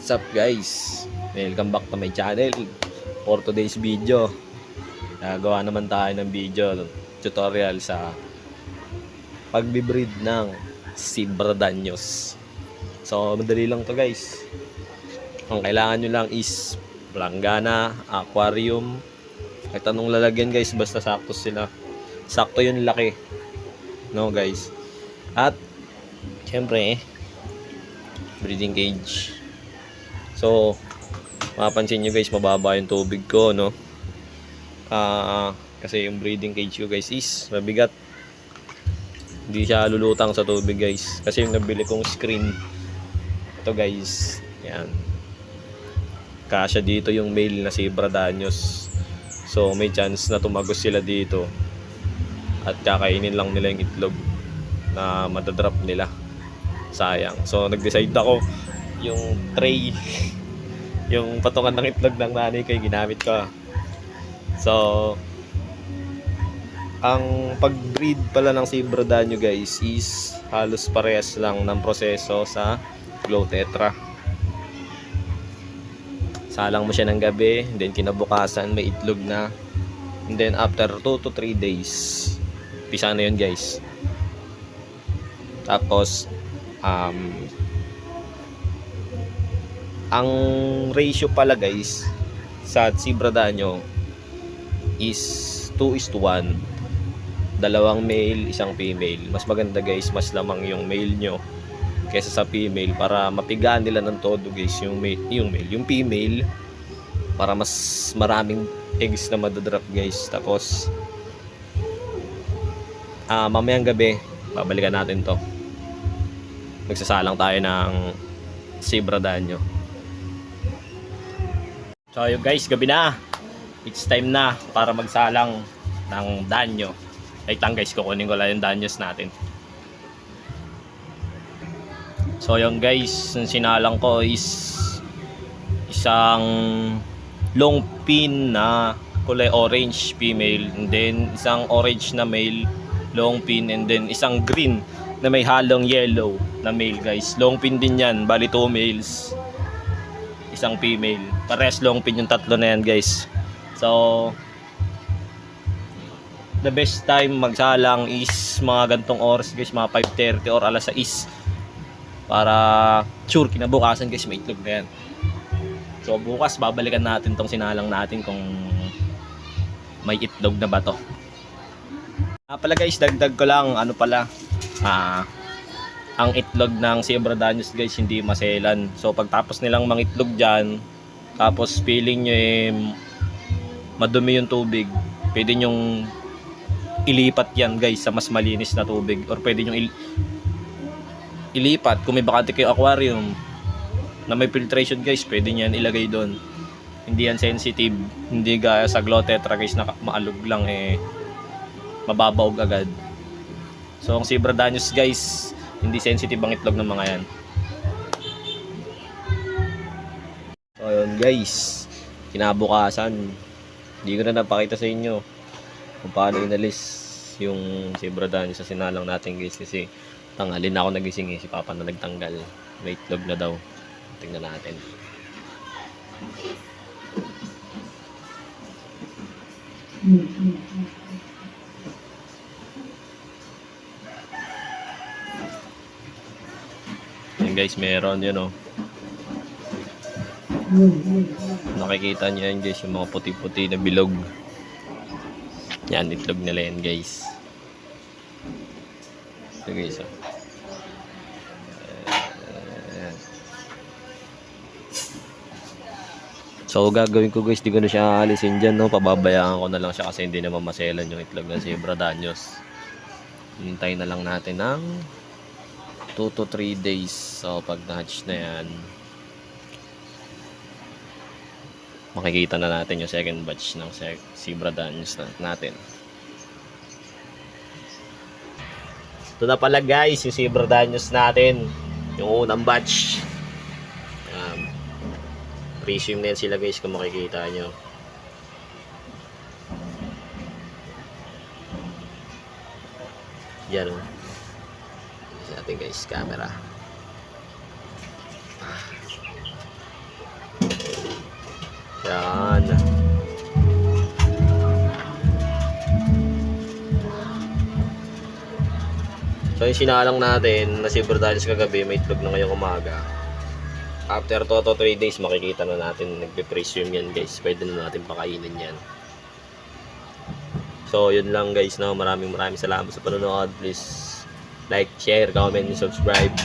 What's up guys? Welcome back to my channel. For today's video, gagawa naman tayo ng video tutorial sa pagbibreed ng Zebra Danios. So madali lang to guys. Ang kailangan nyo lang is planggana, aquarium. Kahit anong lalagyan guys, basta sakto sila. Sakto yung laki. No guys. At syempre breeding cage. So, mapapansin nyo guys, mababa yung tubig ko, no? Kasi yung breeding cage ko guys is mabigat. Hindi siya lulutang sa tubig guys. Kasi yung nabili kong screen, ito guys, yan. Kasya dito yung male na Zebra Danios. So, may chance na tumagos sila dito. At kakainin lang nila yung itlog na madadrop nila. Sayang. So, nag-decide ako yung tray, yung patungan ng itlog ng nanay ko yung ginamit ko. So, ang pag-breed pala ng Zebra Danio guys is halos parehas lang ng proseso sa Glow Tetra. Salang mo siya ng gabi, then kinabukasan may itlog na, and then after 2 to 3 days pisa na yun guys. Tapos ang ratio pala guys sa Zebra Danio is 2:1. Dalawang male, isang female. Mas maganda guys, mas lamang yung male nyo kaysa sa female para mapigaan nila ng todo guys yung female para mas maraming eggs na madadrop guys. Tapos mamayang gabi babalikan natin to. Magsasalang tayo ng Zebra Danio. So yun guys, gabi na. It's time na para magsalang ng Danio. Wait lang guys, kukunin ko lang yung Danios natin. So yun guys, yung sinalang ko is isang long pin na kulay orange female, and then isang orange na male long pin, and then isang green na may halong yellow na male guys. Long pin din yan, bali 2 males, isang female. Parehas long pin yung tatlo na yan guys. So the best time magsalang is mga gantong oras guys, mga 5:30 or alas 6, para sure kinabukasan guys may itlog na yan. So bukas babalikan natin tong sinalang natin kung may itlog na ba to. Pala guys, dagdag ko lang, ano pala, ang itlog ng Zebra Danios guys hindi maselan. So pagtapos nilang mangitlog dyan, tapos feeling nyo madumi yung tubig, pwede nyong ilipat yan guys sa mas malinis na tubig, or pwede nyong ilipat kung may bakante kayo aquarium na may filtration guys, pwede nyan ilagay doon. Hindi yan sensitive, hindi gaya sa Glow Tetra guys na maalog lang mababaog agad. So ang Zebra Danios guys, hindi sensitive ang itlog ng mga yan. So yun guys, kinabukasan hindi ko na napakita sa inyo kung paano inalis yung Zebra Danios sa sinalang natin guys, kasi tanghali na ako nagising si Papa na nagtanggal. May itlog na daw. Tingnan natin. Yan guys, meron yun nakikita nyo yan guys, yung mga puti-puti na bilog. Yan, itlog nila yan guys. Ito guys So gagawin ko guys, di ko na siya alisin dyan, pababayaan ko na lang siya kasi hindi naman maselan yung itlog ng Zebra Danios. Hintayin na lang natin ng 2 to 3 days. So pag na-hatch na yan, makikita na natin yung second batch ng Zebra Danios natin. Ito na pala guys yung Zebra Danios natin, yung unang batch. Presume na yan sila guys kung makikita nyo. Yan sa ating guys camera. Yan. So yung sinalang natin na silver dollars kagabi, may itlog na ngayong umaga. After 2 to 3 days, makikita na natin nagpe-presume yan guys. Pwede na natin pakainin yan. So yun lang guys, no? Maraming salamat sa panonood. Please like, share, comment, and subscribe.